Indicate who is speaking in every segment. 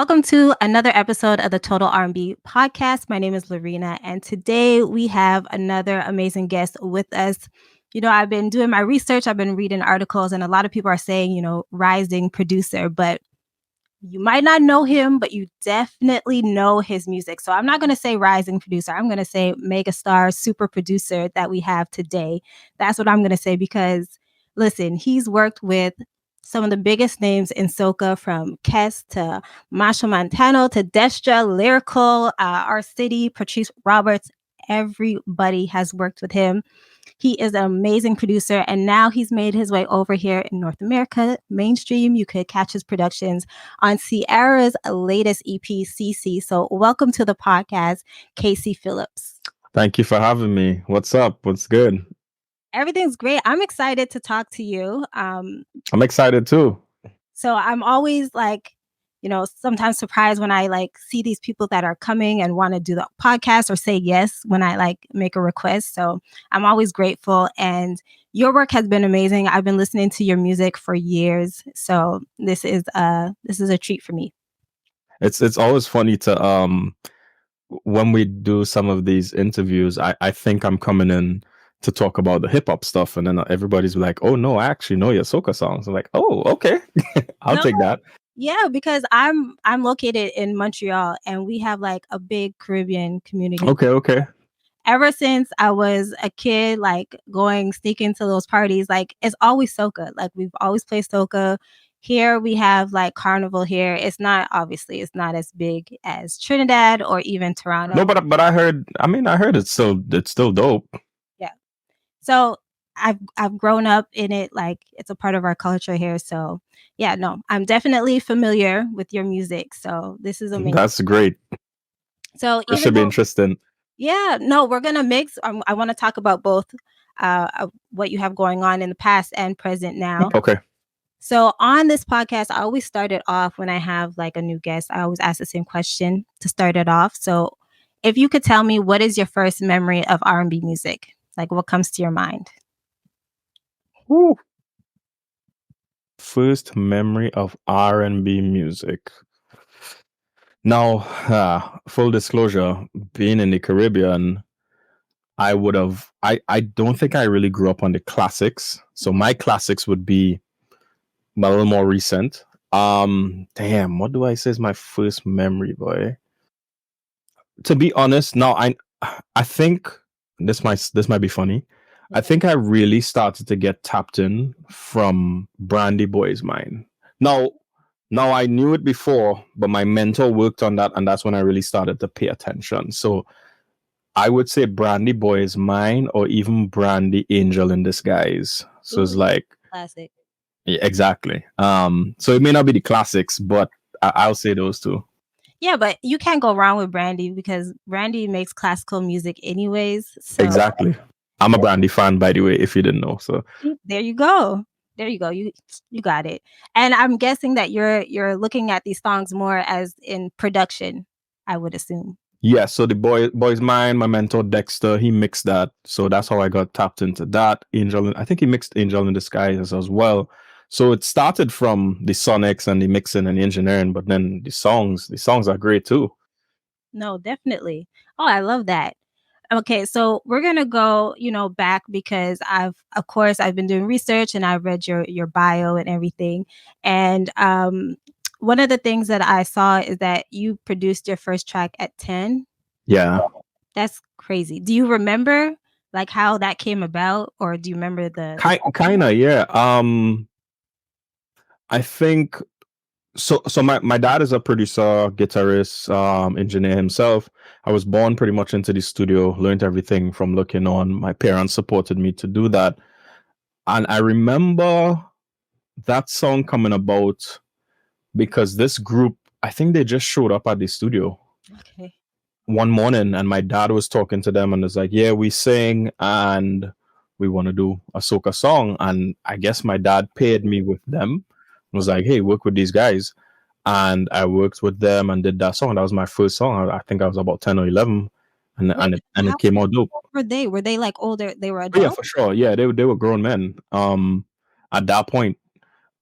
Speaker 1: Welcome to another episode of the Total R&B podcast. My name is Lorena, and today we have another amazing guest with us. I've been doing my research, I've been reading articles, and a lot of people are saying, rising producer, but you might not know him, but you definitely know his music. So I'm not going to say rising producer. I'm going to say megastar super producer that we have today. That's what I'm going to say because, listen, he's worked with some of the biggest names in soca, from Kes to Masha Montano to Destra, Lyrical, Our City, Patrice Roberts. Everybody has worked with him. He is an amazing producer, and now he's made his way over here in North America, mainstream. You could catch his productions on Sierra's latest EP, CC. So welcome to the podcast, Kasey Phillips.
Speaker 2: Thank you for having me. What's up? What's good?
Speaker 1: Everything's great. I'm excited to talk to you.
Speaker 2: I'm excited too.
Speaker 1: So I'm always sometimes surprised when I see these people that are coming and want to do the podcast or say yes when I make a request. So I'm always grateful, and your work has been amazing. I've been listening to your music for years. So this is a treat for me.
Speaker 2: It's always funny to when we do some of these interviews, I think I'm coming in to talk about the hip hop stuff, and then everybody's like, "Oh no, I actually know your soca songs." I'm like, "Oh, okay, I'll take that."
Speaker 1: Yeah, because I'm located in Montreal, and we have a big Caribbean community.
Speaker 2: Okay.
Speaker 1: Ever since I was a kid, sneaking to those parties, it's always soca. We've always played soca. Here we have Carnival here. It's not as big as Trinidad or even Toronto.
Speaker 2: No, but I heard it's still dope.
Speaker 1: Yeah. So I've grown up in it, it's a part of our culture here. So yeah, no, I'm definitely familiar with your music. So this is amazing.
Speaker 2: That's great.
Speaker 1: So
Speaker 2: it should be interesting.
Speaker 1: Yeah, no, we're gonna mix. I want to talk about both what you have going on in the past and present now.
Speaker 2: Okay.
Speaker 1: So on this podcast, I always start it off when I have a new guest. I always ask the same question to start it off. So if you could tell me, what is your first memory of R&B music? What comes to your mind?
Speaker 2: Woo. First memory of R&B music. Now, full disclosure, being in the Caribbean, I don't think I really grew up on the classics. So my classics would be a little more recent. Damn, what do I say is my first memory, boy? To be honest, now I think this might be funny. I think I really started to get tapped in from Brandy Boy's Mine. Now I knew it before, but my mentor worked on that, and that's when I really started to pay attention. So I would say Brandy Boy's Mine, or even Brandy Angel in Disguise. So it's
Speaker 1: classic.
Speaker 2: Yeah, exactly. So it may not be the classics, but I'll say those two.
Speaker 1: Yeah, but you can't go wrong with Brandy because Brandy makes classical music anyways. So.
Speaker 2: Exactly. I'm a Brandy fan, by the way, if you didn't know. So
Speaker 1: there you go. You got it. And I'm guessing that you're looking at these songs more as in production, I would assume.
Speaker 2: Yeah, so the Boy's Mine, my mentor Dexter, he mixed that. So that's how I got tapped into that. I think he mixed Angel in Disguise as well. So it started from the sonics and the mixing and the engineering, but then the songs are great too.
Speaker 1: No, definitely. Oh, I love that. Okay, so we're gonna go, back because I've been doing research and I've read your bio and everything. And one of the things that I saw is that you produced your first track at 10.
Speaker 2: Yeah.
Speaker 1: That's crazy. Do you remember how that came about, or do you remember the
Speaker 2: kinda, yeah. I think so my dad is a producer, guitarist, engineer himself. I was born pretty much into the studio, learned everything from looking on. My parents supported me to do that. And I remember that song coming about because this group, I think they just showed up at the studio.
Speaker 1: Okay.
Speaker 2: One morning, and my dad was talking to them and was like, yeah, we sing and we want to do a soca song. And I guess my dad paired me with them. Was like, hey, work with these guys. And I worked with them and did that song. That was my first song. I think I was about 10 or 11. And it came out dope.
Speaker 1: Were they older? They were adults?
Speaker 2: Oh, yeah, for sure. Yeah, they were grown men at that point.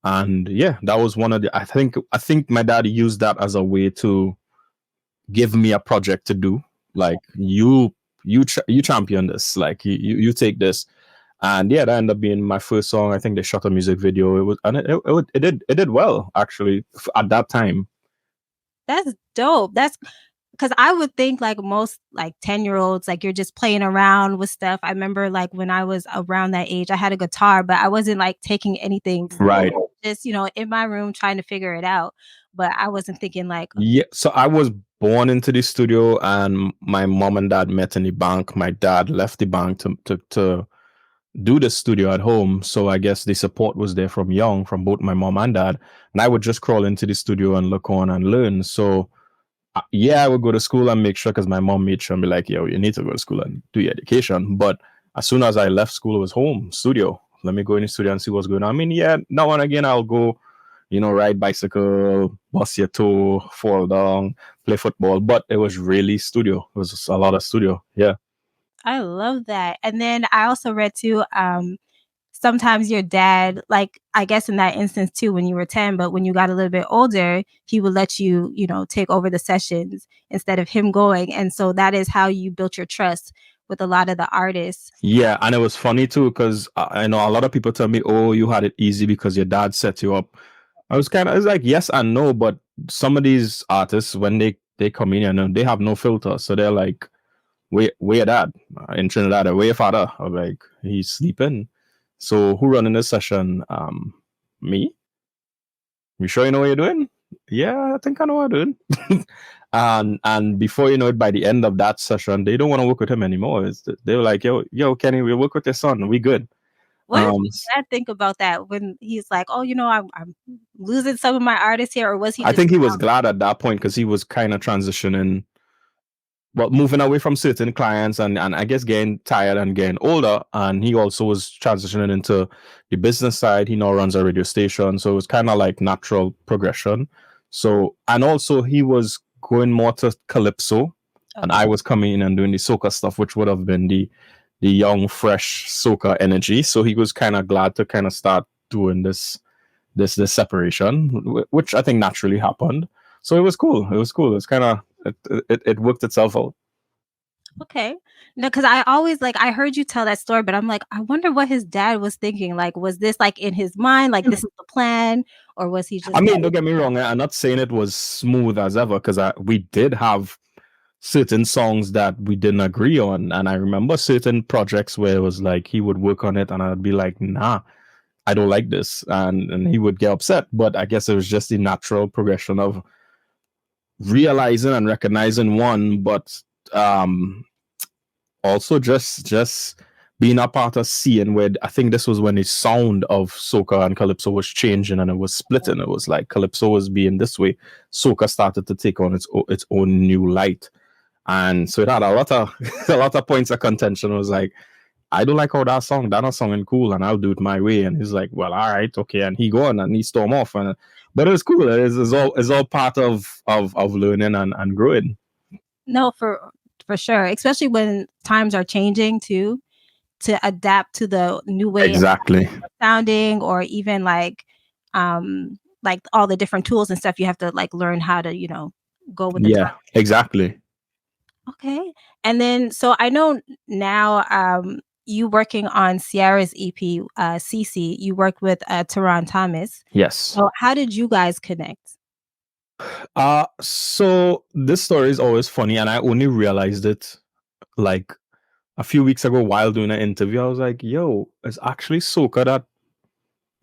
Speaker 2: And yeah, that was one of the. I think my dad used that as a way to give me a project to do. Like you champion this. Like you take this. And yeah, that ended up being my first song. I think they shot a music video. It was and it did well actually at that time.
Speaker 1: That's dope. That's because I would think like most like 10-year-olds, like you're just playing around with stuff. I remember like when I was around that age, I had a guitar, but I wasn't like taking anything
Speaker 2: Right.
Speaker 1: serious, just, in my room trying to figure it out. But I wasn't thinking like,
Speaker 2: Yeah. So I was born into the studio, and my mom and dad met in the bank. My dad left the bank to do the studio at home. So I guess the support was there from young, from both my mom and dad. And I would just crawl into the studio and look on and learn. So yeah, I would go to school and make sure, because my mom made sure and be like, yo, you need to go to school and do your education. But as soon as I left school, it was home, studio. Let me go in the studio and see what's going on. I mean, yeah, now and again, I'll go, ride bicycle, bust your toe, fall down, play football. But it was really studio. It was just a lot of studio. Yeah.
Speaker 1: I love that. And then I also read too, sometimes your dad, like I guess in that instance too, when you were 10, but when you got a little bit older, he would let you, take over the sessions instead of him going. And so that is how you built your trust with a lot of the artists.
Speaker 2: Yeah, and it was funny too because I know a lot of people tell me, "Oh, you had it easy because your dad set you up." It's like yes and no, but some of these artists when they come in and they have no filter, so they're like, where your dad in Trinidad, or where your father?" I'm like, "He's sleeping." So who running this session? Me. You sure you know what you're doing? Yeah, I think I know what I'm doing. And before you know it, by the end of that session, they don't want to work with him anymore. They were like, yo, Kenny, we'll work with your son. We good.
Speaker 1: What did
Speaker 2: Um,
Speaker 1: your dad think about that when he's like, "Oh, I'm losing some of my artists here," or was he
Speaker 2: I
Speaker 1: just
Speaker 2: think he was glad at that point because he was kind of transitioning, well, moving away from certain clients, and I guess getting tired and getting older. And he also was transitioning into the business side. He now runs a radio station. So it was kind of like natural progression. So, and also he was going more to Calypso, and
Speaker 1: okay?
Speaker 2: I was coming in and doing the soca stuff, which would have been the young, fresh soca energy. So he was kind of glad to kind of start doing this separation, which I think naturally happened. So it was cool. It was cool. It's kind of it worked itself out.
Speaker 1: Okay. No, because I always like I heard you tell that story, but I'm like, I wonder what his dad was thinking. Like, was this like in his mind, like this is the plan, or was he
Speaker 2: I
Speaker 1: just
Speaker 2: mean, don't get me wrong. I'm not saying it was smooth as ever because we did have certain songs that we didn't agree on, and I remember certain projects where it was like he would work on it, and I'd be like, nah, I don't like this, and he would get upset. But I guess it was just the natural progression of realizing and recognizing one, but um also just being a part of seeing where I think this was when the sound of soca and calypso was changing and it was splitting. It was like calypso was being this way, soca started to take on its own new light, and so it had a lot of a lot of points of contention. It was like, I don't like how that song is cool, and I'll do it my way. And he's like, well, all right, okay, and he go on and he storm off, and but it was cool. It's all part of learning and growing.
Speaker 1: no for sure, especially when times are changing too, to adapt to the new way of
Speaker 2: Exactly.
Speaker 1: sounding, or even like all the different tools and stuff. You have to like learn how to go with the time.
Speaker 2: Yeah, exactly.
Speaker 1: Okay. And then so I know now you working on Sierra's EP, CC, you worked with Teron Thomas.
Speaker 2: Yes.
Speaker 1: So how did you guys connect?
Speaker 2: So this story is always funny, and I only realized it like a few weeks ago while doing an interview. I was like, "Yo, it's actually soca that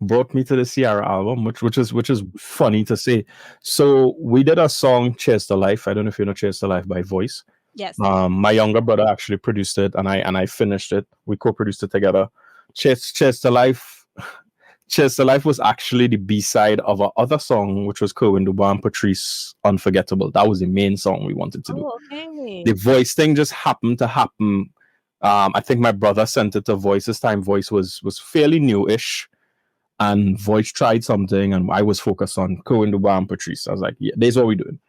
Speaker 2: brought me to the Sierra album," which is funny to say. So we did a song, "Cheers to Life." I don't know if you know "Cheers to Life" by Voice.
Speaker 1: Yes.
Speaker 2: My younger brother actually produced it, and I finished it. We co-produced it together. Cheers to Life. Cheers to Life was actually the B side of our other song, which was Kerwin Dubois and Patrice Unforgettable. That was the main song we wanted to do.
Speaker 1: Oh, okay.
Speaker 2: The voice thing just happened to happen. I think my brother sent it to Voice. This time Voice was fairly new-ish. And Voice tried something, and I was focused on Kerwin Dubois and Patrice. I was like, yeah, this is what we're doing.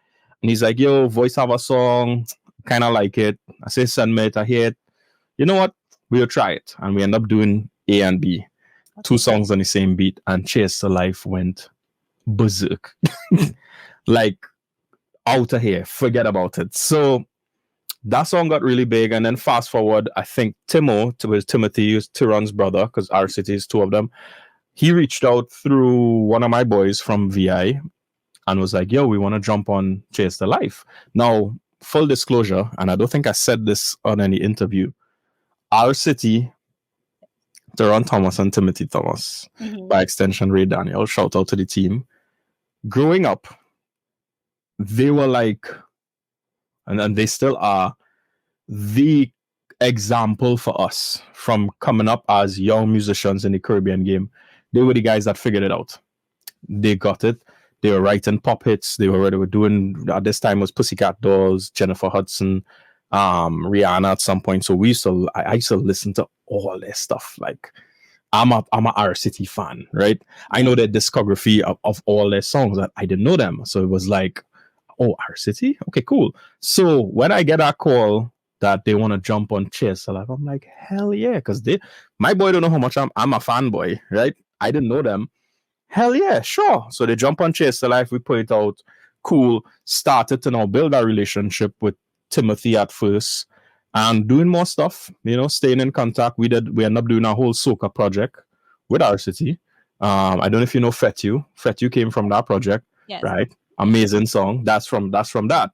Speaker 2: And he's like, yo, Voice have a song, kind of like it. I say, send me it, I hear it. You know what? We'll try it. And we end up doing A and B. two
Speaker 1: Okay.
Speaker 2: songs on the same beat, and Cheers to Life went berserk. Like out of here, forget about it. So that song got really big, and then fast forward, I think Timothy, who's Tyron's brother, because our city is two of them. He reached out through one of my boys from VI and was like, "Yo, we want to jump on Chase the Life." Now, full disclosure, and I don't think I said this on any interview. Our city, Tyron Thomas and Timothy Thomas,
Speaker 1: Mm-hmm.
Speaker 2: by extension Ray Daniel. Shout out to the team. Growing up, they were like, and they still are, the example for us from coming up as young musicians in the Caribbean game. They were the guys that figured it out. They got it. They were writing pop hits. They were doing, at this time was Pussycat Dolls, Jennifer Hudson, Rihanna at some point. So I used to listen to all this stuff. Like I'm a R City fan, right? I know their discography of all their songs, that I didn't know them. So it was like, oh, R City? Okay, cool. So when I get that call that they want to jump on Chase, so like, I'm like, hell yeah, because my boy don't know how much I'm a fanboy, right? I didn't know them. Hell yeah, sure. So they jump on Chase the Life, we put it out, cool. Started to now build a relationship with Timothy at first and doing more stuff, staying in contact. We end up doing a whole soca project with our city. I don't know if you know Fetu. Fetu came from that project,
Speaker 1: Yes.
Speaker 2: right? Amazing song. That's from that.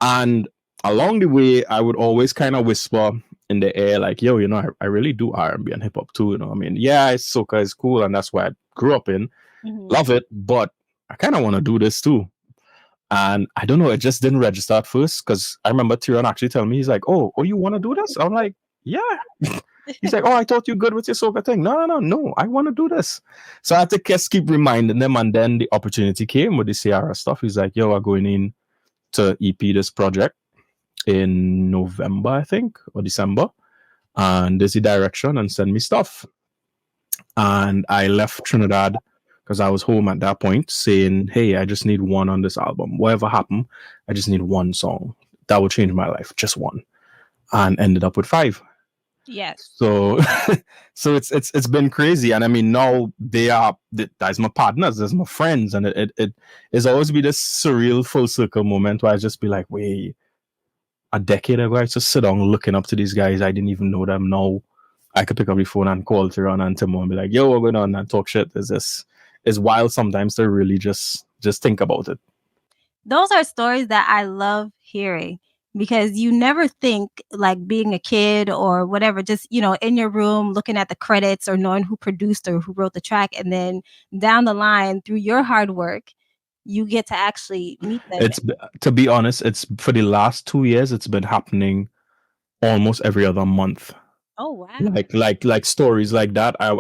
Speaker 2: And along the way, I would always kind of whisper in the air, like, yo, I really do R&B and hip hop too. I mean, yeah, soca is cool, and that's why I grew up in.
Speaker 1: Mm-hmm.
Speaker 2: Love it, but I kind of want to do this too. And I don't know, it just didn't register at first, because I remember Tyrion actually telling me, he's like, oh, you want to do this? I'm like, yeah. He's like, oh, I thought you good with your soca thing. No, I want to do this. So I had to just keep reminding them, and then the opportunity came with the Ciara stuff. He's like, yo, we're going in to EP this project in November, I think, or December, and there's the direction, and send me stuff. And I left Trinidad because I was home at that point, saying, hey, I just need one on this album. Whatever happened, I just need one song that will change my life, just one. And ended up with 5.
Speaker 1: Yes.
Speaker 2: So so it's been crazy. And I mean, now that's my partners, there's my friends, and it is always be this surreal full circle moment where I just be like, wait, a decade ago I just sit down looking up to these guys. I didn't even know them. Now I could pick up the phone and call Tyron and Timo and be like, yo, what's going on, and talk shit. Is wild sometimes to really just think about it.
Speaker 1: Those are stories that I love hearing, because you never think, like, being a kid or whatever, just, in your room looking at the credits or knowing who produced or who wrote the track. And then down the line, through your hard work, you get to actually meet them.
Speaker 2: It's, to be honest, it's for the last 2 years, it's been happening almost every other month.
Speaker 1: Oh, wow.
Speaker 2: Like stories like that. I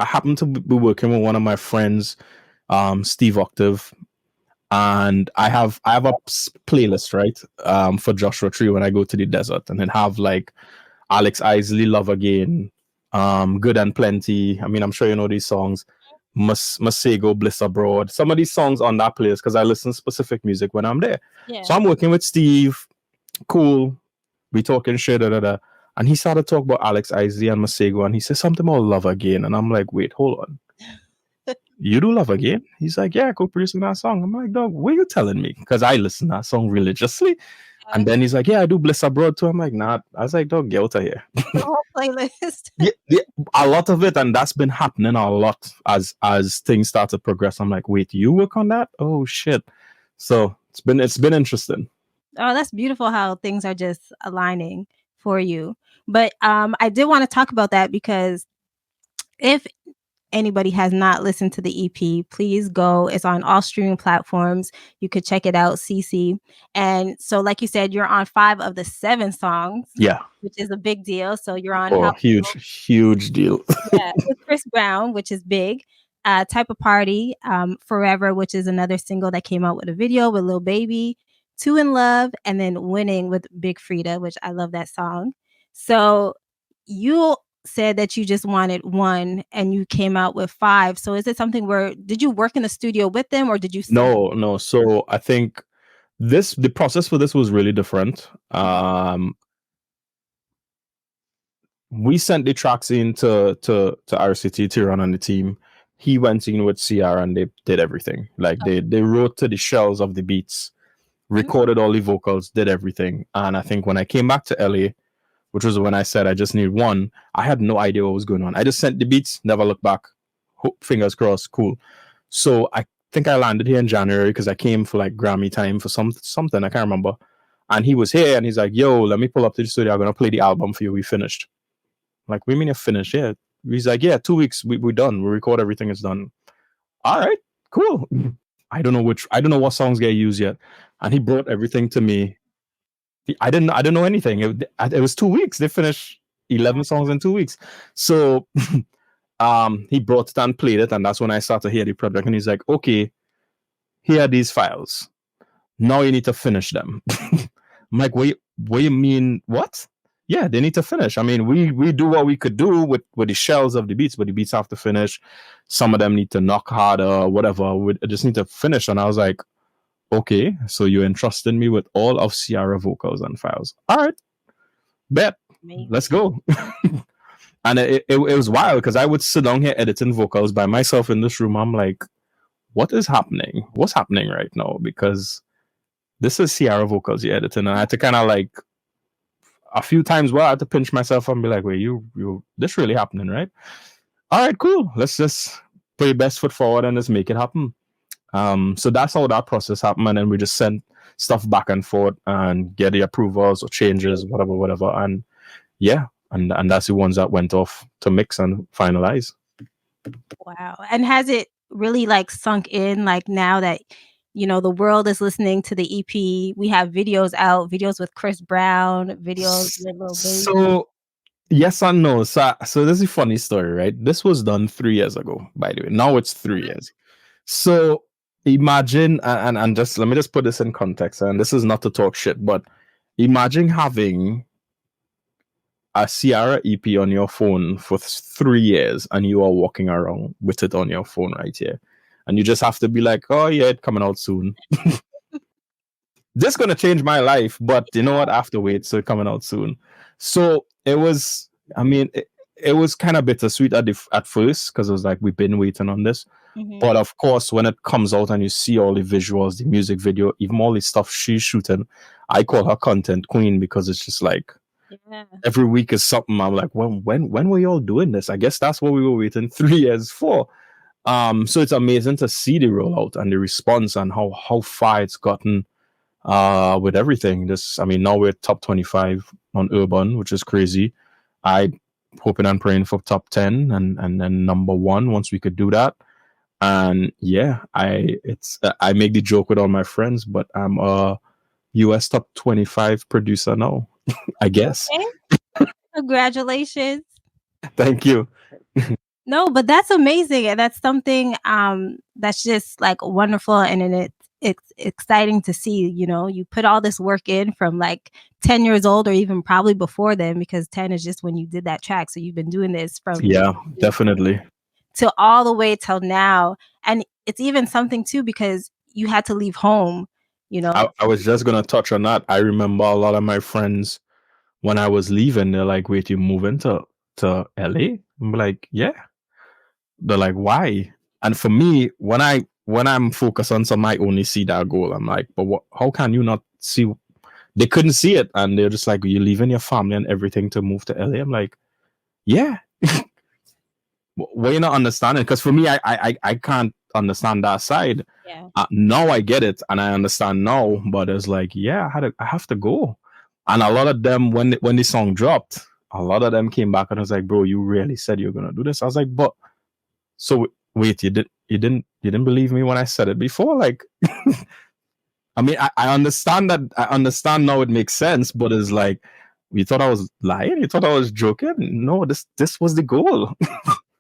Speaker 2: happened to be working with one of my friends, Steve Octave, and I have a playlist, right, for Joshua Tree when I go to the desert, and then have like Alex Isley, Love Again, Good and Plenty. I mean, I'm sure you know these songs. Masego, Bliss Abroad. Some of these songs on that playlist, because I listen to specific music when I'm there.
Speaker 1: Yeah.
Speaker 2: So I'm working with Steve. Cool. We talking shit, and he started talking about Alex Isley and Masego, and he said something about Love Again, and I'm like, wait, hold on. You do Love Again? He's like, yeah, co-producing that song. I'm like, dog, what are you telling me? Because I listen to that song religiously. And then he's like, yeah, I do Bliss Abroad too. I'm like, nah. I was like, dog, get out of here.
Speaker 1: The whole playlist.
Speaker 2: yeah, a lot of it, and that's been happening a lot as things start to progress. I'm like, wait, you work on that? Oh shit. So it's been interesting.
Speaker 1: Oh, that's beautiful how things are just aligning for you. But I did want to talk about that, because if anybody has not listened to the EP, please go. It's on all streaming platforms. You could check it out, CC. And so, like you said, you're on 5 of the 7 songs.
Speaker 2: Yeah.
Speaker 1: Which is a big deal. So you're on
Speaker 2: huge deal.
Speaker 1: Yeah, with Chris Brown, which is big. Type of Party, Forever, which is another single that came out with a video with Lil Baby, Two in Love, and then Winning with Big Frida, which I love that song. So you said that you just wanted one and you came out with 5. So is it something where, did you work in the studio with them, or did you
Speaker 2: No. So I think the process for this was really different. we sent the tracks in to RCT to run on the team. He went in with CR and they did everything. Like they wrote to the shells of the beats,
Speaker 1: Mhm.
Speaker 2: recorded all the vocals, did everything. And I think when I came back to LA, which was when I said I just need one, I had no idea what was going on. I just sent the beats, never looked back. Hope, fingers crossed, cool. So I think I landed here in January because I came for like Grammy time for something I can't remember. And he was here and he's like, "Yo, let me pull up to the studio. I'm gonna play the album for you. We finished." I'm like, "We mean you finished? Yeah." He's like, "Yeah, 2 weeks. We're done. We record everything. It's done." All right, cool. I don't know what songs get used yet, and he brought everything to me. I didn't know anything. It was 2 weeks. They finished
Speaker 1: Wow.
Speaker 2: 11 songs in 2 weeks. So he brought it and played it, and that's when I started to hear the project. And he's like, "Okay, here are these files. Now you need to finish them." I'm like, what you mean? What? Yeah, they need to finish. I mean, we do what we could do with the shells of the beats, but the beats have to finish. Some of them need to knock harder, whatever. We just need to finish. And I was like, okay, so you entrusted me with all of Ciara vocals and files. All right, bet. Let's
Speaker 1: Amazing.
Speaker 2: go. And it was wild because I would sit down here editing vocals by myself in this room. I'm like, what is happening? What's happening right now? Because this is Ciara vocals you're editing. And I had to kind of like a few times where I had to pinch myself and be like, wait, this really happening, right? All right, cool. Let's just put your best foot forward and just make it happen. So that's how that process happened. And then we just sent stuff back and forth and get the approvals or changes, whatever. And yeah, and that's the ones that went off to mix and finalize.
Speaker 1: Wow. And has it really, like, sunk in, like, now that, the world is listening to the EP, we have videos out, videos with Chris Brown, videos with Lil Baby.
Speaker 2: So yes and no. So this is a funny story, right? This was done 3 years ago, by the way. Now it's 3 years. So imagine and just let me just put this in context, and this is not to talk shit, but imagine having a Ciara EP on your phone for 3 years and you are walking around with it on your phone right here. And you just have to be like, oh yeah, it's coming out soon. This gonna change my life, but you know what? I have to wait, so it's coming out soon. So it was, I mean, it was kind of bittersweet at first because it was like we've been waiting on this.
Speaker 1: Mhm.
Speaker 2: But of course, when it comes out and you see all the visuals, the music video, even all the stuff she's shooting, I call her content queen because it's just like
Speaker 1: Yeah.
Speaker 2: every week is something. I'm like, when were y'all doing this? I guess that's what we were waiting 3 years for. So it's amazing to see the rollout and the response and how far it's gotten with everything. I mean, now we're top 25 on urban, which is crazy. I hoping and praying for top 10 and then number one once we could do that. And yeah, I make the joke with all my friends, but I'm a US top 25 producer now, I guess.
Speaker 1: Okay. Congratulations.
Speaker 2: Thank you.
Speaker 1: No, but that's amazing, and that's something, that's just, like, wonderful, and then it's exciting to see, you put all this work in from, like, 10 years old or even probably before then because 10 is just when you did that track, so you've been doing this from
Speaker 2: Yeah, definitely.
Speaker 1: to all the way till now, and it's even something too because you had to leave home, you know?
Speaker 2: I was just gonna touch on that. I remember a lot of my friends when I was leaving, they're like, wait, you moving to LA? I'm like, yeah. They're like, why? And for me, when I'm focused on something, I only see that goal. I'm like, but what, how can you not see? They couldn't see it, and they're just like, you're leaving your family and everything to move to LA. I'm like, yeah. Well, you're not understanding because for me, I can't understand that side.
Speaker 1: Yeah.
Speaker 2: Now I get it and I understand now, but it's like, yeah, I have to go. And a lot of them, when the song dropped, a lot of them came back and was like, bro, you really said you were gonna do this. I was like, but so wait, you didn't believe me when I said it before? Like, I mean, I understand that. I understand now. It makes sense, but it's like, you thought I was lying. You thought I was joking. No, this was the goal.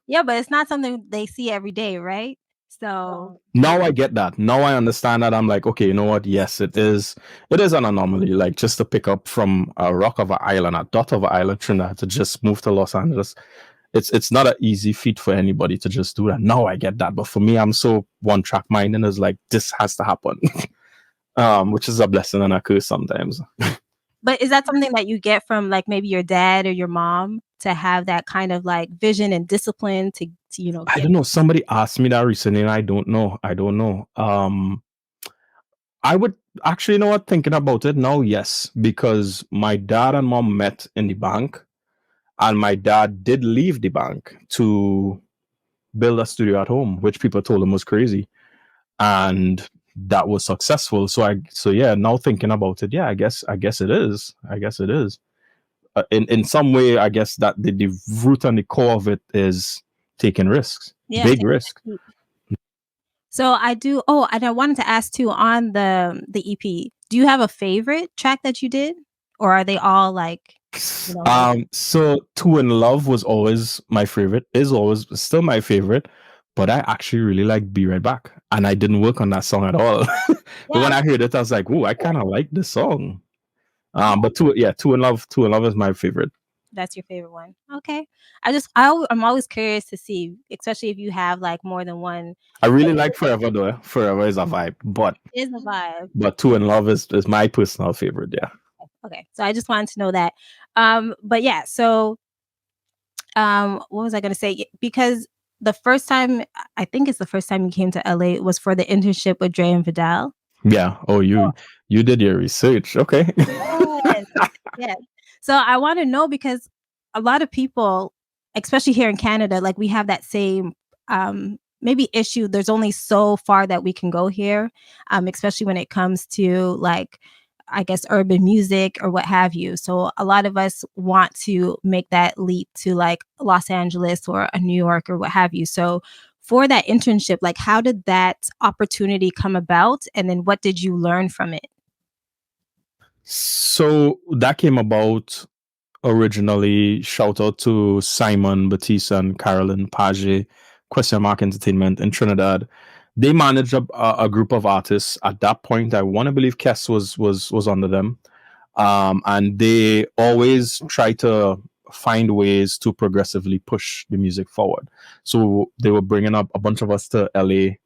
Speaker 1: Yeah, but it's not something they see every day, right? So
Speaker 2: Now I get that. Now I understand that. I'm like, okay, you know what? Yes, it is. It is an anomaly. Like just to pick up from a rock of an island, a dot of an island, Trinidad, to just move to Los Angeles. It's not an easy feat for anybody to just do that. Now I get that. But for me, I'm so one track mind and it's like this has to happen. Which is a blessing and a curse sometimes.
Speaker 1: But is that something that you get from, like, maybe your dad or your mom to have that kind of, like, vision and discipline to
Speaker 2: I
Speaker 1: get
Speaker 2: don't know. Somebody asked me that recently, and I don't know. I don't know. I would actually, you know what? Thinking about it now, yes, because my dad and mom met in the bank, and my dad did leave the bank to build a studio at home, which people told him was crazy, and that was successful. So yeah, now thinking about it, yeah, I guess it is. I guess it is. In some way, I guess that the root and the core of it is taking risks,
Speaker 1: yeah,
Speaker 2: big
Speaker 1: take
Speaker 2: risks.
Speaker 1: that leap. So I do and I wanted to ask too on the EP, do you have a favorite track that you did? Or are they all like, they
Speaker 2: So Two in Love was always my favorite, is always still my favorite, but I actually really like Be Right Back. And I didn't work on that song at all. But
Speaker 1: yeah,
Speaker 2: when I heard it, I was like, ooh, I kind of like this song.
Speaker 1: yeah,
Speaker 2: But Two in Love is my favorite.
Speaker 1: that's your favorite one. Okay. I'm always curious to see, especially if you have like more than one.
Speaker 2: I really
Speaker 1: Like,
Speaker 2: like Forever though. Forever is a vibe. But
Speaker 1: is a vibe.
Speaker 2: Two in Love is my personal favorite, yeah.
Speaker 1: Okay. So I just wanted to know that. But yeah, so what was I gonna say? Because the first time I think it's the first time you came to LA was for the internship with Dre and Vidal.
Speaker 2: Yeah. Oh, you did your research. Okay.
Speaker 1: Yes, yes. So I wanna know because a lot of people, especially here in Canada, like, we have that same, maybe issue. There's only so far that we can go here, especially when it comes to, like, I guess, urban music or what have you. So a lot of us want to make that leap to, like, Los Angeles or a New York or what have you. So for that internship, like, how did that opportunity come about, and then what did you learn from it?
Speaker 2: So that came about originally. Shout out to Simon Batista and Carolyn Page, Question Mark Entertainment in Trinidad. They managed a group of artists at that point. I want to believe Kess was under them, and they always try to find ways to progressively push the music forward. So they were bringing up a bunch of us to LA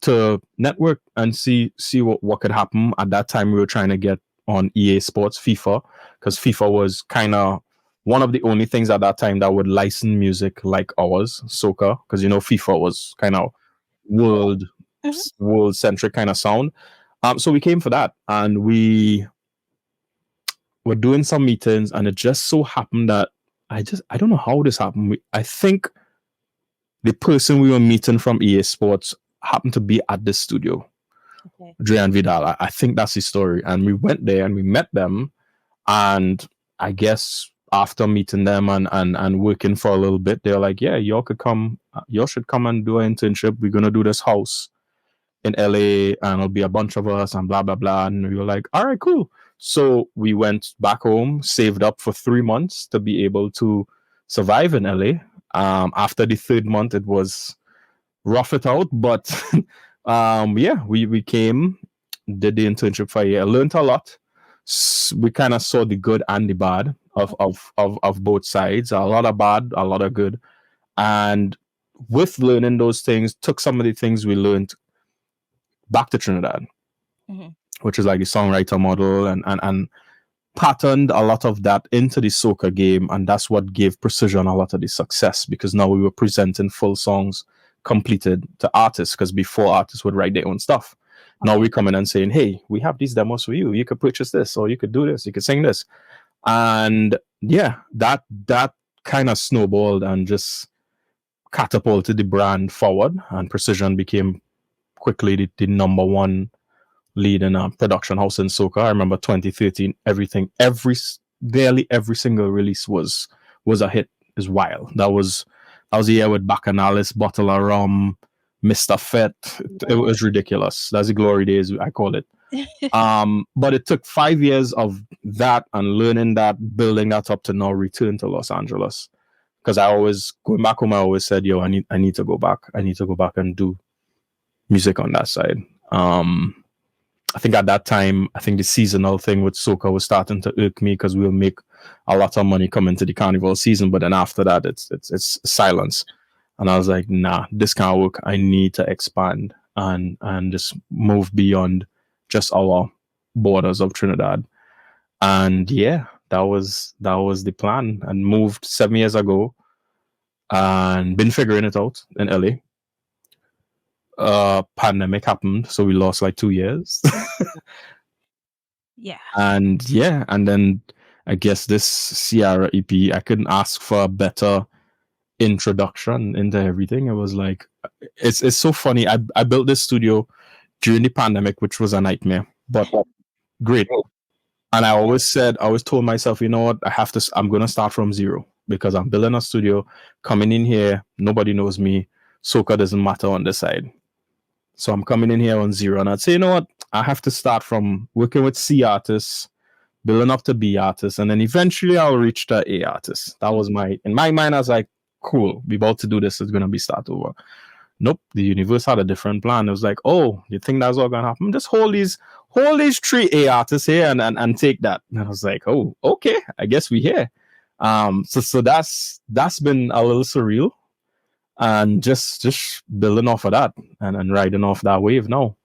Speaker 2: to network and see what could happen. At that time, we were trying to get on EA Sports, FIFA, because FIFA was kind of one of the only things at that time that would license music like ours, soca, because FIFA was kind of world
Speaker 1: Mhm.
Speaker 2: world centric kind of sound. So we came for that, and we were doing some meetings, and it just so happened that I don't know how this happened. I think the person we were meeting from EA Sports happened to be at the studio,
Speaker 1: Okay.
Speaker 2: Dre and Vidal. I think that's the story. And we went there and we met them. And I guess after meeting them and working for a little bit, they're like, yeah, y'all should come and do an internship. We're going to do this house in LA and it'll be a bunch of us and blah, blah, blah. And we were like, all right, cool. So we went back home, saved up for 3 months to be able to survive in LA. After the third month, it was rough it out, but yeah, we came, did the internship for a year, learned a lot. We kind of saw the good and the bad of both sides. A lot of bad, a lot of good, and with learning those things, took some of the things we learned back to Trinidad,
Speaker 1: Mhm.
Speaker 2: which is like the songwriter model, and patterned a lot of that into the soca game, and that's what gave Precision a lot of the success, because now we were presenting full songs completed to artists, because before artists would write their own stuff. Now
Speaker 1: Okay.
Speaker 2: we come in and saying, hey, we have these demos for you. You could purchase this, or you could do this, you could sing this. And yeah, that kind of snowballed and just catapulted the brand forward, and Precision became quickly the number one leading a production house in soca. I remember 2013, barely every single release was a hit. Is wild. That was the year with Bacchanalist, Bottle of Rum, Mr. Fett. It
Speaker 1: Yeah.
Speaker 2: was ridiculous. That's the glory days, I call it. But it took 5 years of that and learning that, building that up to now return to Los Angeles. Because I always going back home, I always said, yo, I need to go back. I need to go back and do music on that side. I think at that time, I think the seasonal thing with soca was starting to irk me, because we'll make a lot of money coming to the carnival season, but then after that, it's silence. And I was like, nah, this can't work. I need to expand and just move beyond just our borders of Trinidad. And yeah, that was the plan. And moved 7 years ago, and been figuring it out in LA. Pandemic happened, so we lost like 2 years.
Speaker 1: Yeah.
Speaker 2: And yeah, and then I guess this Sierra EP, I couldn't ask for a better introduction into everything. It was like, it's so funny. I built this studio during the pandemic, which was a nightmare, but great. And I always told myself, you know what, I'm gonna start from zero because I'm building a studio, coming in here, nobody knows me, soca doesn't matter on this side. So I'm coming in here on zero, and I'd say, you know what, I have to start from working with C artists, building up to B artists, and then eventually I'll reach the A artist. That was in my mind. I was like, cool, we about to do this. It's gonna be start over. Nope, the universe had a different plan. It was like, oh, you think that's all gonna happen? Just hold these three A artists here and take that. And I was like, oh, okay, I guess we here. So that's been a little surreal, and just building off of that and riding off that wave now.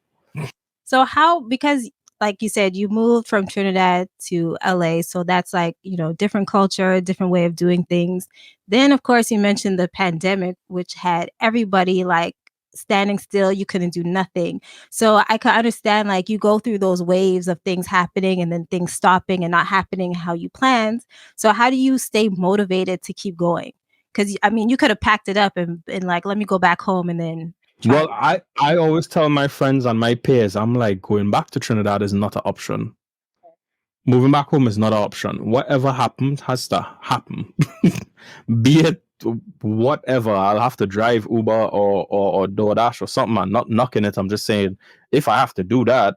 Speaker 1: So how, because like you said, you moved from Trinidad to LA, so that's like, different culture, different way of doing things. Then of course you mentioned the pandemic, which had everybody like standing still, you couldn't do nothing. So I can understand like you go through those waves of things happening and then things stopping and not happening how you planned. So how do you stay motivated to keep going? Because I mean, you could have packed it up and like, let me go back home and then try.
Speaker 2: Well, I always tell my friends and my peers, I'm like, going back to Trinidad is not an option. Moving back home is not an option. Whatever happens has to happen. Be it whatever. I'll have to drive Uber or DoorDash or something. I'm not knocking it. I'm just saying, if I have to do that,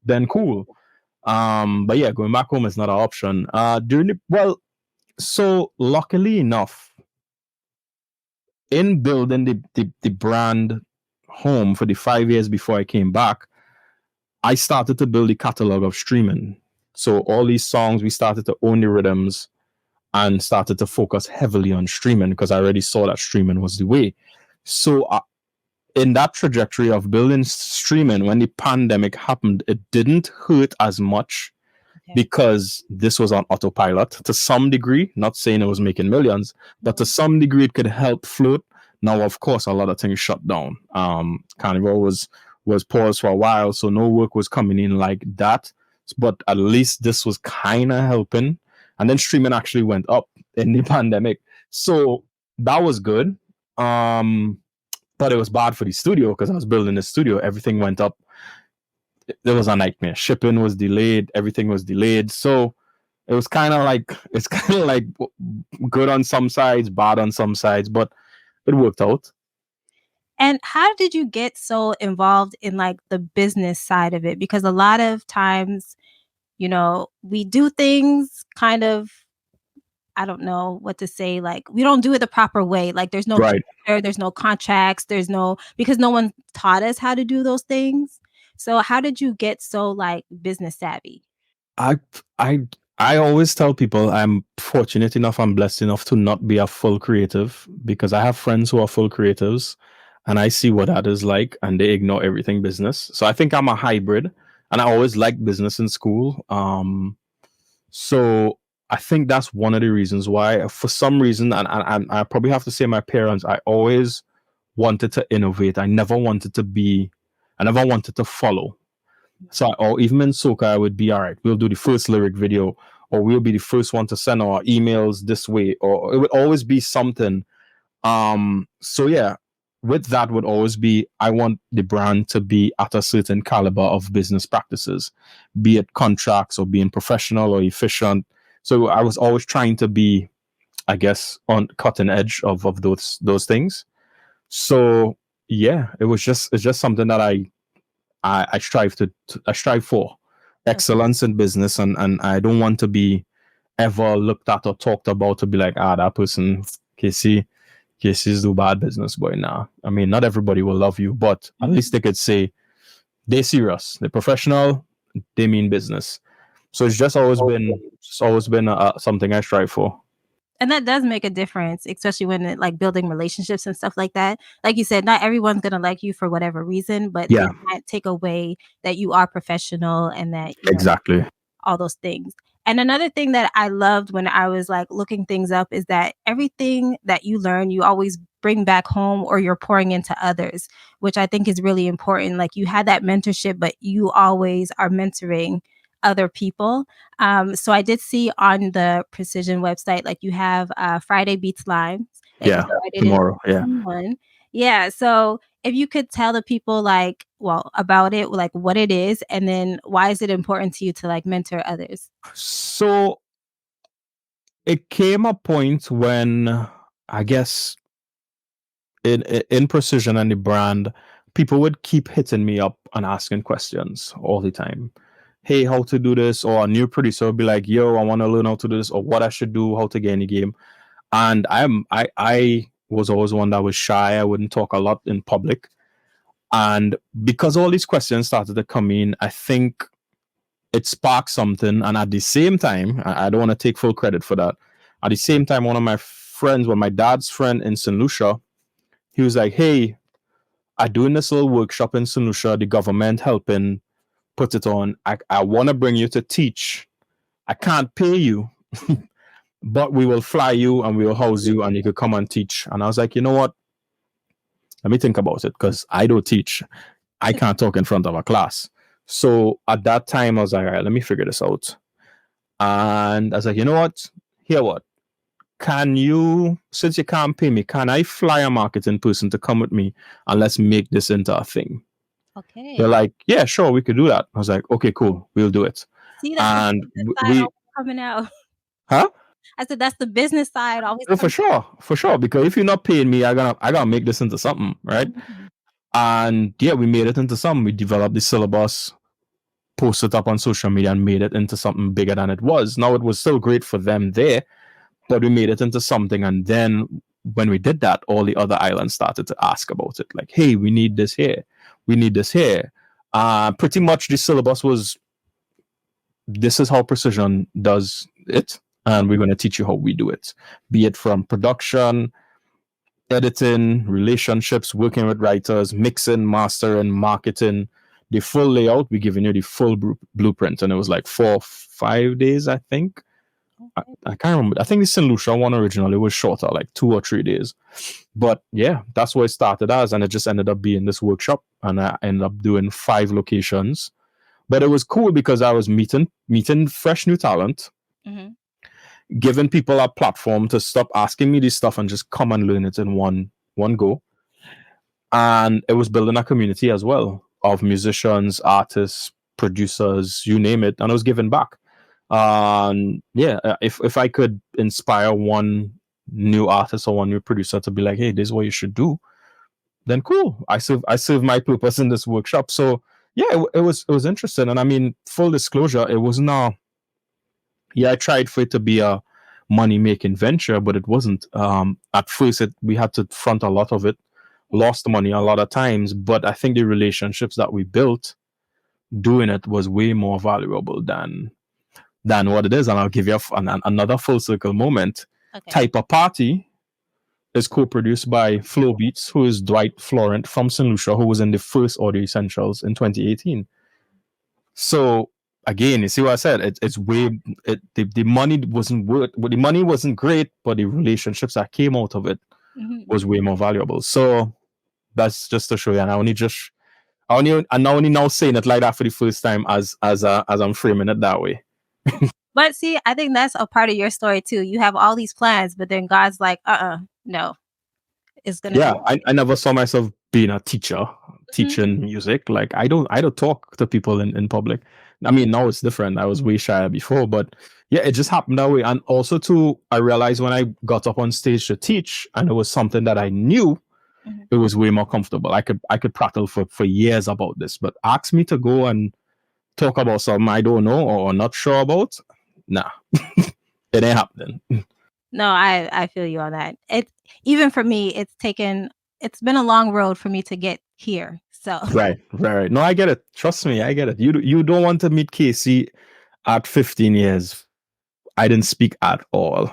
Speaker 2: then cool. But yeah, going back home is not an option. So luckily enough, in building the brand home for the 5 years before I came back, I started to build a catalog of streaming. So all these songs, we started to own the rhythms and started to focus heavily on streaming because I already saw that streaming was the way. So in that trajectory of building streaming, when the pandemic happened, it didn't hurt as much because this was on autopilot to some degree. Not saying it was making millions, but to some degree it could help float. Now, of course, a lot of things shut down. Carnival was paused for a while, so no work was coming in like that. But at least this was kind of helping. And then streaming actually went up in the pandemic, so that was good. But it was bad for the studio because I was building the studio. Everything went up. There was a nightmare. Shipping was delayed. Everything was delayed. So it's kind of like good on some sides, bad on some sides, but it worked out.
Speaker 1: And how did you get so involved in like the business side of it? Because a lot of times, we do things kind of, I don't know what to say, like we don't do it the proper way. Like there's no
Speaker 2: Right.
Speaker 1: structure, there's no contracts, because no one taught us how to do those things. So how did you get so like business savvy?
Speaker 2: I I I always tell people I'm fortunate enough, I'm blessed enough to not be a full creative because I have friends who are full creatives and I see what that is like and they ignore everything business. So I think I'm a hybrid and I always liked business in school. So I think that's one of the reasons why, for some reason, and I probably have to say my parents, I always wanted to innovate. I never wanted to follow. So, or even in soca, I would be all right. We'll do the first lyric video, or we'll be the first one to send our emails this way, or it would always be something. So yeah, with that would always be I want the brand to be at a certain caliber of business practices, be it contracts or being professional or efficient. So I was always trying to be, I guess, on cutting edge of those things. So yeah, it's just something that I strive for excellence in business, and I don't want to be ever looked at or talked about to be like, that person, Kasey's do bad business boy. Nah, I mean, not everybody will love you, but at least they could say they're serious, they're professional, they mean business. So it's always been something I strive for.
Speaker 1: And that does make a difference, especially when it, like building relationships and stuff like that. Like you said, not everyone's gonna like you for whatever reason, but
Speaker 2: Yeah,
Speaker 1: it can't take away that you are professional and that
Speaker 2: exactly.
Speaker 1: all those things. And another thing that I loved when I was like looking things up is that everything that you learn, you always bring back home or you're pouring into others, which I think is really important. Like you had that mentorship, but you always are mentoring other people. So I did see on the Precision website, like you have Friday Beats Live that you
Speaker 2: Yeah,
Speaker 1: started in
Speaker 2: tomorrow. Yeah.
Speaker 1: 2021. Yeah. So if you could tell the people like, well, about it, like what it is, and then why is it important to you to like mentor others?
Speaker 2: So it came a point when I guess in Precision and the brand, people would keep hitting me up and asking questions all the time. Hey, how to do this? Or a new producer would be like, yo, I want to learn how to do this, or what I should do, how to get in the game. And I was always one that was shy. I wouldn't talk a lot in public. And because all these questions started to come in, I think it sparked something. And at the same time, I don't want to take full credit for that. At the same time, one of my friends, well, my dad's friend in St. Lucia, he was like, hey, I doing this little workshop in St. Lucia, the government helping put it on. I want to bring you to teach. I can't pay you, but we will fly you and we will house you and you could come and teach. And I was like, you know what? Let me think about it because I don't teach. I can't talk in front of a class. So at that time, I was like, all right, let me figure this out. And I was like, you know what? Here, what? Can you, since you can't pay me, can I fly a marketing person to come with me and let's make this into a thing? They're
Speaker 1: Okay.
Speaker 2: like, yeah, sure, we could do that. I was like, okay, cool, we'll do it.
Speaker 1: See, that's the
Speaker 2: And
Speaker 1: business side
Speaker 2: we,
Speaker 1: always coming out.
Speaker 2: huh?
Speaker 1: I said that's the business side always
Speaker 2: Oh,
Speaker 1: coming
Speaker 2: for sure. Because if you're not paying me, I gotta make this into something, right?
Speaker 1: out.
Speaker 2: And yeah, we made it into something. We developed the syllabus, posted it up on social media, and made it into something bigger than it was. Now it was still great for them there, but we made it into something. And then when we did that, all the other islands started to ask about it. Like, hey, we need this here. We need this here. Pretty much the syllabus was this is how Precision does it. And we're going to teach you how we do it, be it from production, editing, relationships, working with writers, mixing, mastering, marketing, the full layout. We're giving you the full blueprint. And it was like 4 5 days, I think.
Speaker 1: Okay.
Speaker 2: I can't remember. I think the St. Lucia one originally was shorter, like 2 or 3 days. But yeah, that's what it started as. And it just ended up being this workshop. And I ended up doing 5 locations. But it was cool because I was meeting fresh new talent,
Speaker 1: Mm-hmm.
Speaker 2: giving people a platform to stop asking me this stuff and just come and learn it in one go. And it was building a community as well of musicians, artists, producers, you name it, and I was giving back. Yeah, if I could inspire one new artist or one new producer to be like, hey, this is what you should do, then cool. I serve my purpose in this workshop. So yeah, it was interesting. And I mean, full disclosure, it wasn't a yeah, I tried for it to be a money making venture, but it wasn't. At first, we had to front a lot of it, lost money a lot of times. But I think the relationships that we built doing it was way more valuable than what it is. And I'll give you another full circle moment.
Speaker 1: Okay.
Speaker 2: Type of Party is co-produced by Flow Beats, who is Dwight Florent from St. Lucia, who was in the first Audio Essentials in 2018. So again, you see what I said? It's way the money wasn't worth. The money wasn't great, but the relationships that came out of it
Speaker 1: Mm-hmm.
Speaker 2: was way more valuable. So that's just to show you. And I only now saying it like that for the first time as I'm framing it that way.
Speaker 1: But see, I think that's a part of your story too. You have all these plans, but then God's like, no, it's gonna be.
Speaker 2: Yeah, I never saw myself being a teacher,
Speaker 1: Mhm.
Speaker 2: teaching music. Like I don't talk to people in public. I mean, now it's different. I was way shy before, but yeah, it just happened that way. And also too, I realized when I got up on stage to teach, and it was something that I knew,
Speaker 1: Mhm.
Speaker 2: it was way more comfortable. I could prattle for years about this, but ask me to go and talk about something I don't know or not sure about, nah, it ain't happening.
Speaker 1: No, I feel you on that. It even for me, it's been a long road for me to get here. So
Speaker 2: Right. No, I get it. Trust me, I get it. You don't want to meet Kasey at 15 years. I didn't speak at all.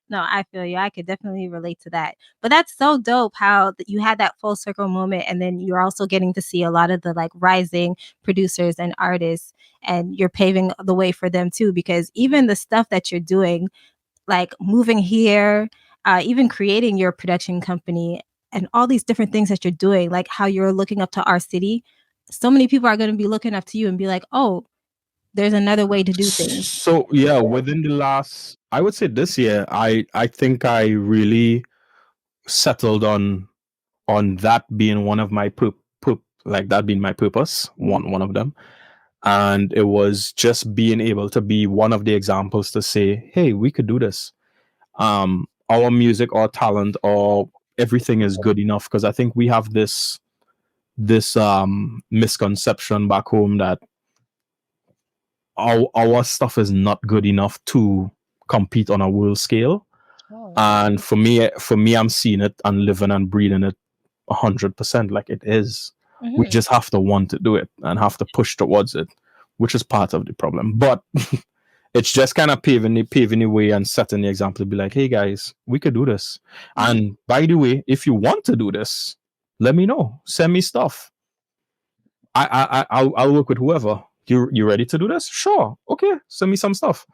Speaker 1: No, I feel you. I could definitely relate to that. But that's so dope how you had that full circle moment, and then you're also getting to see a lot of the like rising producers and artists, and you're paving the way for them too, because even the stuff that you're doing, like moving here, even creating your production company and all these different things that you're doing, like how you're looking up to our city, so many people are going to be looking up to you and be like, "Oh, there's another way to do things."
Speaker 2: So yeah, within the last, I would say this year, I think I really settled on that being one of my like that being my purpose, one of them. And it was just being able to be one of the examples to say, hey, we could do this. Our music, our talent, or everything is good enough, because I think we have this misconception back home that our stuff is not good enough to compete on a world scale.
Speaker 1: Oh.
Speaker 2: And for me, I'm seeing it and living and breathing it 100%. Like it is. We
Speaker 1: Mhm.
Speaker 2: just have to want to do it and have to push towards it, which is part of the problem. But it's just kind of paving the way and setting the example to be like, hey guys, we could do this.
Speaker 1: Mhm.
Speaker 2: And by the way, if you want to do this, let me know. Send me stuff. I'll work with whoever. You ready to do this? Sure. Okay. Send me some stuff.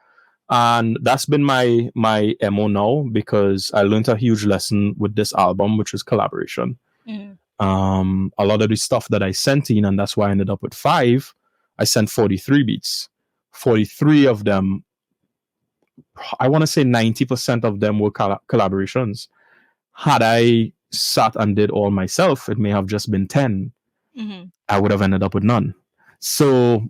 Speaker 2: And that's been my mo now, because I learned a huge lesson with this album, which is collaboration.
Speaker 1: Mhm.
Speaker 2: A lot of the stuff that I sent in, and that's why I ended up with 5. I sent 43 beats. 43 of them, I want to say 90% of them were collaborations. Had I sat and did all myself, it may have just been 10.
Speaker 1: Mhm.
Speaker 2: I would have ended up with none. So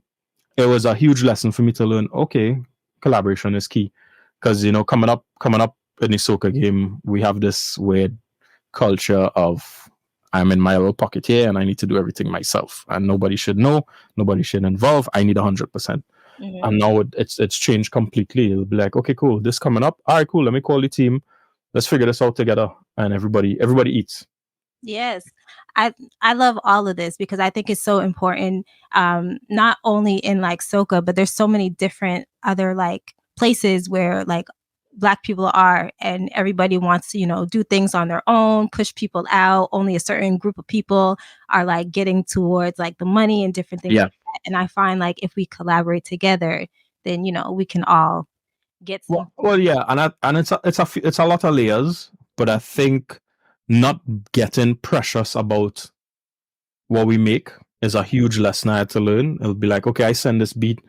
Speaker 2: it was a huge lesson for me to learn. Okay, collaboration is key, because coming up in the soca game, we have this weird culture of I'm in my little pocket here and I need to do everything myself, and nobody should know, nobody should involve. I need 100%.
Speaker 1: Mhm.
Speaker 2: And now it's changed completely. It'll be like, okay, cool, this coming up. All right, cool. Let me call the team. Let's figure this out together, and everybody eats.
Speaker 1: Yes. I I love all of this because I think it's so important, not only in like soca, but there's so many different other like places where like black people are, and everybody wants to, do things on their own, push people out. Only a certain group of people are like getting towards like the money and different things
Speaker 2: Yeah.
Speaker 1: like that. And I find like if we collaborate together, then we can all get some.
Speaker 2: Well, yeah, and it's a lot of layers, but I think not getting precious about what we make is a huge lesson I had to learn. It'll be like, okay, I send this beat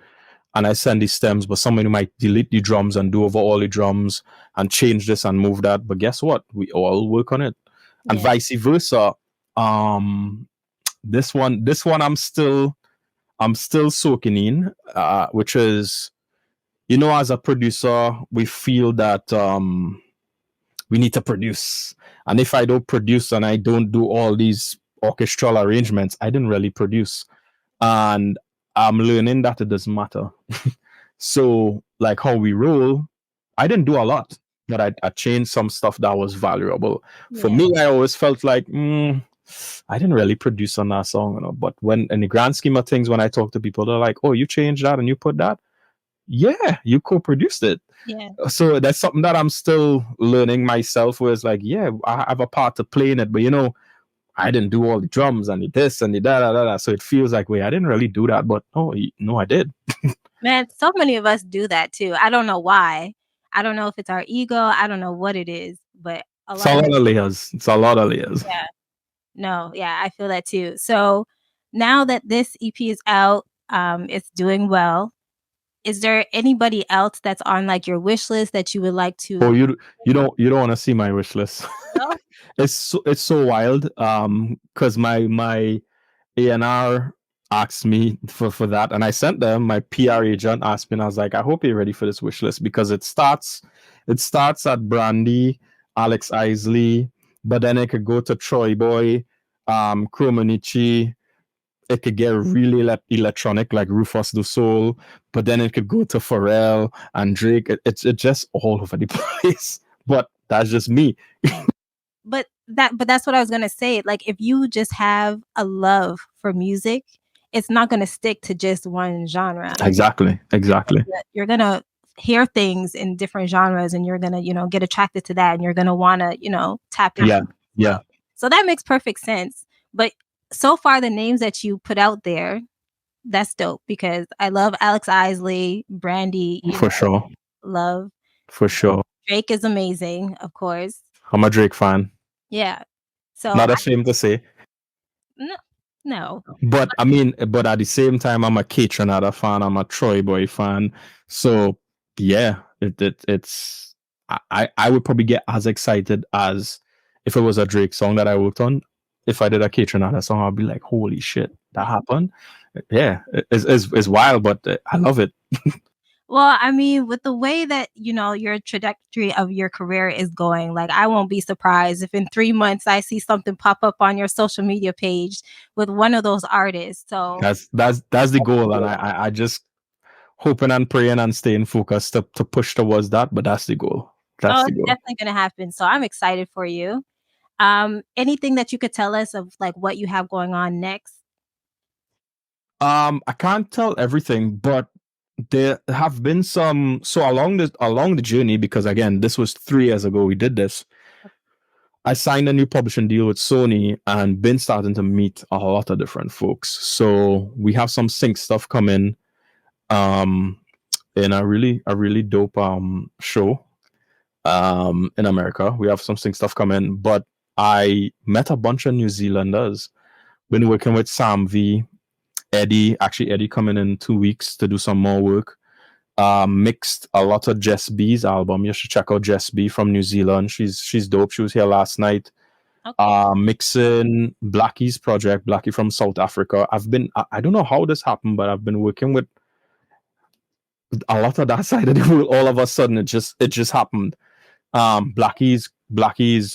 Speaker 2: and I send these stems, but somebody might delete the drums and do over all the drums and change this and move that. But guess what? We all work on it, and
Speaker 1: Yeah.
Speaker 2: vice versa. Um, this one, I'm still soaking in, which is, as a producer, we feel that we need to produce. And if I don't produce and I don't do all these orchestral arrangements, I didn't really produce. And I'm learning that it doesn't matter. So, like how we roll, I didn't do a lot, but I changed some stuff that was valuable. For
Speaker 1: Yeah.
Speaker 2: me, I always felt like, I didn't really produce on that song, But when, in the grand scheme of things, when I talk to people, they're like, oh, you changed that and you put that? Yeah, you co produced it.
Speaker 1: Yeah.
Speaker 2: So that's something that I'm still learning myself, where it's like, yeah, I have a part to play in it, but I didn't do all the drums and the this and the da da da da. So it feels like, wait, I didn't really do that, but no, I did.
Speaker 1: Man, so many of us do that too. I don't know why. I don't know if it's our ego. I don't know what it is, but a
Speaker 2: It's a
Speaker 1: lot of
Speaker 2: lot of layers. It's a lot of layers.
Speaker 1: yeah. No, yeah, I feel that too. So now that this EP is out, it's doing well. Is there anybody else that's on like your wish list that you would like
Speaker 2: Oh,
Speaker 1: to?
Speaker 2: you don't want to see my wish list.
Speaker 1: No?
Speaker 2: It's so wild. Because my A&R asked me for that, and I sent them. My PR agent asked me, and I was like, I hope you're ready for this wish list, because it starts at Brandy, Alex Isley, but then it could go to Troy Boy, Chromanichi. It could get really electronic, like Rufus Du Soul, but then it could go to Pharrell and Drake. It's just all over the place. But that's just me.
Speaker 1: But that's what I was gonna say. Like if you just have a love for music, it's not gonna stick to just one genre.
Speaker 2: Exactly. Exactly.
Speaker 1: You're gonna hear things in different genres, and you're gonna, get attracted to that, and you're gonna want to, tap into
Speaker 2: Yeah,
Speaker 1: it as
Speaker 2: yeah,
Speaker 1: well. So that makes perfect sense. But so far, the names that you put out there, that's dope because I love Alex Isley, Brandy,
Speaker 2: for sure,
Speaker 1: love
Speaker 2: for sure.
Speaker 1: Drake is amazing, of course.
Speaker 2: I'm a Drake fan.
Speaker 1: Yeah. So
Speaker 2: Not ashamed to say.
Speaker 1: no, no.
Speaker 2: But I mean, but at the same time, I'm a Kate fan. I'm a Troy Boy fan. So yeah, it's I would probably get as excited as if it was a Drake song that I worked on. If I did a Kate song, I'd be like, holy shit, that happened. Yeah, it's wild, but I love it.
Speaker 1: Well, I mean, with the way that, your trajectory of your career is going, like, I won't be surprised if in 3 months I see something pop up on your social media page with one of those artists. So,
Speaker 2: That's the goal, and I just hoping and praying and staying focused to push towards that. But that's the goal. That's
Speaker 1: oh,
Speaker 2: the
Speaker 1: it's
Speaker 2: goal.
Speaker 1: definitely going to happen. So I'm excited for you. Anything that you could tell us of like what you have going on next?
Speaker 2: I can't tell everything, but there have been some. So along the journey, because again, this was 3 years ago we did this. I signed a new publishing deal with Sony and been starting to meet a lot of different folks. So we have some sync stuff coming, um, in a really dope show in America. We have some sync stuff coming, but I met a bunch of New Zealanders. Been working with Sam V, Eddie coming in 2 weeks to do some more work. Mixed a lot of Jess B's album. You should check out Jess B from New Zealand. She's dope. She was here last night.
Speaker 1: Okay.
Speaker 2: Mixing Blackie's project, Blackie from South Africa. I don't know how this happened, but I've been working with a lot of that side of the world. All of a sudden, it just happened. Blackie's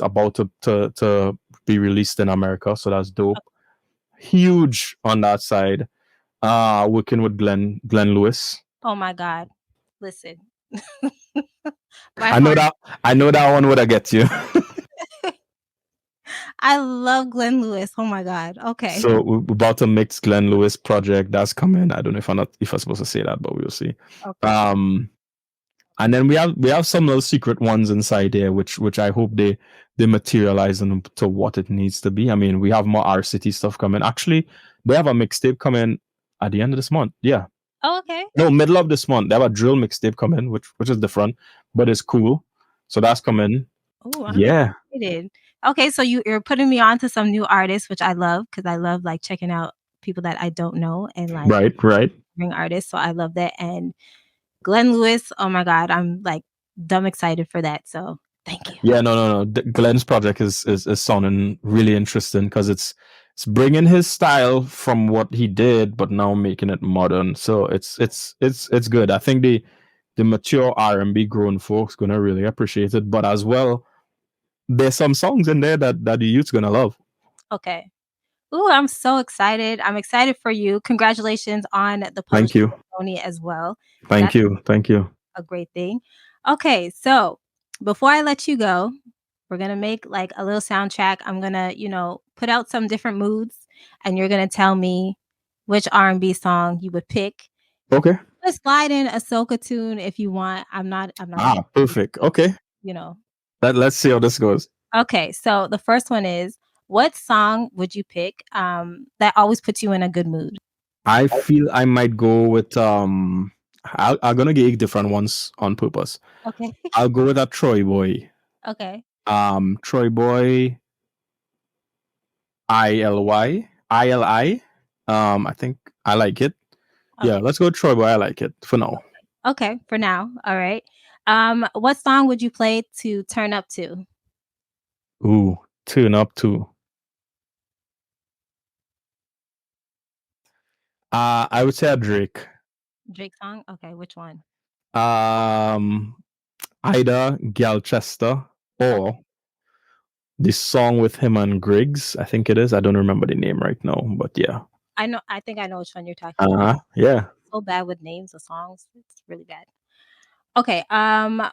Speaker 2: about to be released in America, so that's dope. Huge on that side. Working with Glenn Lewis.
Speaker 1: Oh my God. Listen. My
Speaker 2: I know
Speaker 1: heart.
Speaker 2: that I know that one would have get you.
Speaker 1: I love Glenn Lewis. Oh my God. Okay.
Speaker 2: So we're about to mix Glenn Lewis project that's coming. I don't know if I'm supposed to say that, but we'll see.
Speaker 1: Okay.
Speaker 2: Um, and then we have some little secret ones inside there, which I hope they materialize into what it needs to be. I mean, we have more R City stuff coming. Actually, they have a mixtape coming at the end of this month. Yeah,
Speaker 1: Oh, okay.
Speaker 2: no, middle of this month. They have a drill mixtape coming, which is different, but it's cool. So that's coming.
Speaker 1: Oh, I'm
Speaker 2: Yeah,
Speaker 1: excited. Okay, so you're putting me on to some new artists, which I love because I love like checking out people that I don't know and like
Speaker 2: right, right.
Speaker 1: bring artists. So I love that. And Glenn Lewis, oh my God, I'm like dumb excited for that. So thank you.
Speaker 2: Yeah, no. Glenn's project is sounding really interesting because it's bringing his style from what he did, but now making it modern. So it's good. I think the mature R&B grown folks gonna really appreciate it. But as well, there's some songs in there that the youth's gonna love.
Speaker 1: Okay. Ooh, I'm so excited. I'm excited for you. Congratulations on the
Speaker 2: Thank
Speaker 1: publishing
Speaker 2: you,
Speaker 1: ceremony as well.
Speaker 2: thank
Speaker 1: That's
Speaker 2: you, thank you.
Speaker 1: a great thing. Okay, so before I let you go, we're gonna make like a little soundtrack. I'm gonna, put out some different moods, and you're gonna tell me which R&B song you would pick.
Speaker 2: Okay.
Speaker 1: Just slide in a soca tune if you want. I'm not gonna,
Speaker 2: Perfect. Okay.
Speaker 1: you know.
Speaker 2: Let's see how this goes.
Speaker 1: Okay, so the first one is, what song would you pick that always puts you in a good mood?
Speaker 2: I feel I might go with I'm gonna get different ones on purpose.
Speaker 1: Okay.
Speaker 2: I'll go with a Troy Boy.
Speaker 1: Okay.
Speaker 2: Troy Boy ILI. I think I like it. Yeah,
Speaker 1: Okay.
Speaker 2: let's go Troy Boy. I like it for now.
Speaker 1: Okay, for now. All right. What song would you play to turn up to?
Speaker 2: Ooh, tune up to. I would say a Drake.
Speaker 1: Drake song? Okay, which one?
Speaker 2: Um, either Galchester
Speaker 1: Okay.
Speaker 2: or the song with him and Griggs. I think it is. I don't remember the name right now, but yeah.
Speaker 1: I think I know which one you're talking about.
Speaker 2: Yeah.
Speaker 1: So bad with names of songs. It's really bad. Okay.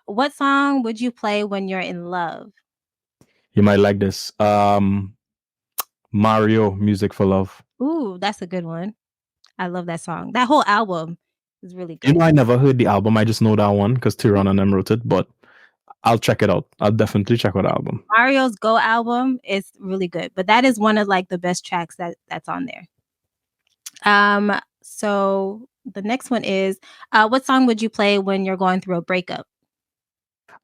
Speaker 1: What song would you play when you're in love?
Speaker 2: You might like this. Mario, Music for Love.
Speaker 1: Ooh, that's a good one. I love that song. That whole album It's really
Speaker 2: You
Speaker 1: good.
Speaker 2: know, I never heard the album. I just know that one because Tyron and them wrote it, but I'll check it out. I'll definitely check out the album.
Speaker 1: Mario's Go album is really good, but that is one of like the best tracks that's on there. So the next one is what song would you play when you're going through a breakup?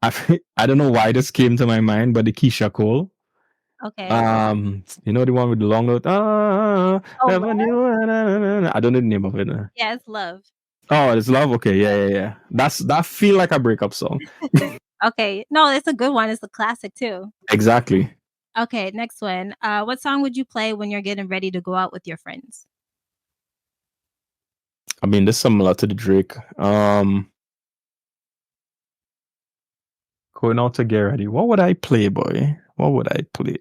Speaker 2: I don't know why this came to my mind, but the Keisha Cole.
Speaker 1: Okay.
Speaker 2: You know the one with the long note.
Speaker 1: Oh,
Speaker 2: Never
Speaker 1: love?
Speaker 2: knew. I don't know the name of it.
Speaker 1: Yeah, it's love.
Speaker 2: Oh, it's love. Okay, yeah. That feel like a breakup song.
Speaker 1: Okay. No, it's a good one. It's a classic too.
Speaker 2: Exactly.
Speaker 1: Okay, next one. What song would you play when you're getting ready to go out with your friends?
Speaker 2: I mean, this similar to the Drake. Going out to get ready. What would I play, boy? What would I play?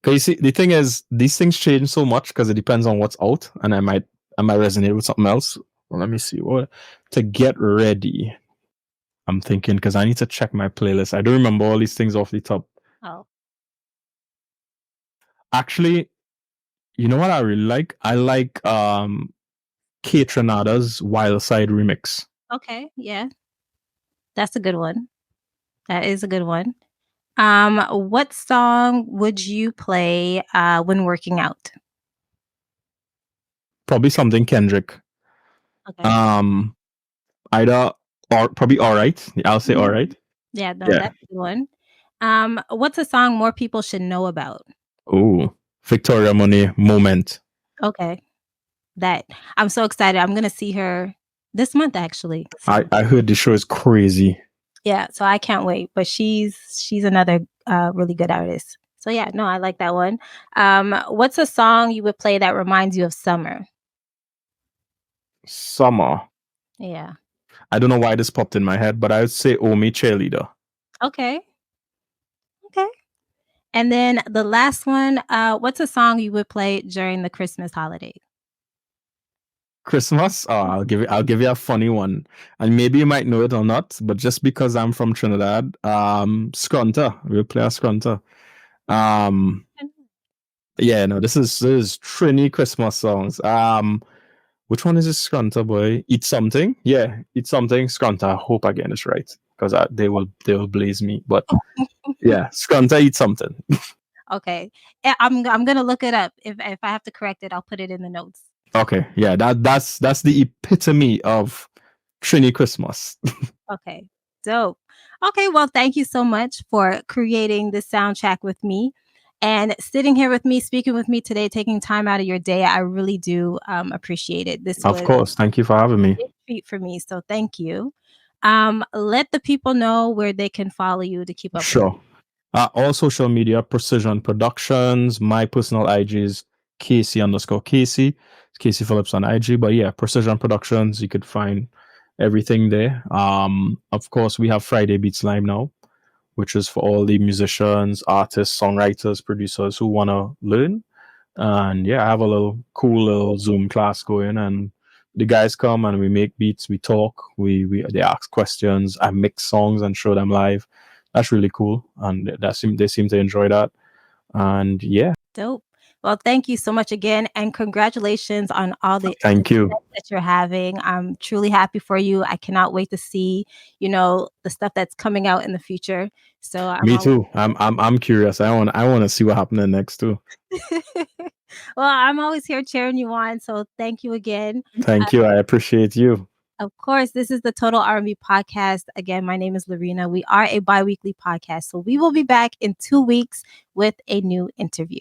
Speaker 2: Cause you see, the thing is, these things change so much because it depends on what's out, and I might resonate with something else. Well, let me see. What to get ready? I'm thinking because I need to check my playlist. I don't remember all these things off the top.
Speaker 1: Oh,
Speaker 2: Actually, you know what I really like? I like K Trinada's Wild Side remix.
Speaker 1: okay. Yeah, that's a good one. That is a good one. What song would you play when working out?
Speaker 2: Probably something Kendrick.
Speaker 1: Okay.
Speaker 2: Um, either or probably all right. I'll say all
Speaker 1: Mhm.
Speaker 2: right.
Speaker 1: Yeah, no,
Speaker 2: Yeah.
Speaker 1: that's a good one. What's a song more people should know about?
Speaker 2: Oh, Victoria Monet moment.
Speaker 1: Okay. That I'm so excited. I'm gonna see her this month actually.
Speaker 2: I
Speaker 1: So
Speaker 2: I heard the show is crazy.
Speaker 1: yeah, so I can't wait. But she's another really good artist. So yeah, no, I like that one. What's a song you would play that reminds you of summer?
Speaker 2: Summer.
Speaker 1: Yeah.
Speaker 2: I don't know why this popped in my head, but I would say Omi Cheerleader.
Speaker 1: Okay. Okay. And then the last one, what's a song you would play during the Christmas holiday?
Speaker 2: Christmas. Oh, I'll give you a funny one, and maybe you might know it or not. But just because I'm from Trinidad, Scrunter. We'll play a Scrunter. Um, yeah, no, this is Trini Christmas songs. Which one is this Scrunter boy? Eat something. Yeah, eat something. Scrunter. I hope I get this right because they will blaze me. But yeah, Scrunter, eat something.
Speaker 1: Okay. Yeah, I'm gonna look it up. If I have to correct it, I'll put it in the notes.
Speaker 2: Okay, yeah, that's the epitome of Trini Christmas.
Speaker 1: Okay. Dope. Okay, well, thank you so much for creating this soundtrack with me and sitting here with me, speaking with me today, taking time out of your day. I really do appreciate it. This
Speaker 2: Of
Speaker 1: was
Speaker 2: course, thank you for having
Speaker 1: a
Speaker 2: me.
Speaker 1: big treat for me. So thank you. Let the people know where they can follow you to keep up with you.
Speaker 2: Sure. All social media, Precision Productions. My personal IG is Kasey_Kasey. It's Kasey Phillips on IG. But yeah, Precision Productions, you could find everything there. Of course, we have Friday Beats Live now, which is for all the musicians, artists, songwriters, producers who want to learn. And yeah, I have a little cool little Zoom class going, and the guys come and we make beats, we talk, we they ask questions, I mix songs and show them live. That's really cool, and they seem to enjoy that. And yeah,
Speaker 1: Dope. Well, thank you so much again, and congratulations on all the
Speaker 2: thank you.
Speaker 1: success that you're having. I'm truly happy for you. I cannot wait to see, the stuff that's coming out in the future. So I'm
Speaker 2: Me
Speaker 1: all
Speaker 2: too. I'm curious. I want to see what happening next too.
Speaker 1: well, I'm always here cheering you on. So thank you again.
Speaker 2: Thank you. I appreciate you.
Speaker 1: Of course, this is the Total R&B podcast. Again, my name is Lorena. We are a bi-weekly podcast. So we will be back in 2 weeks with a new interview.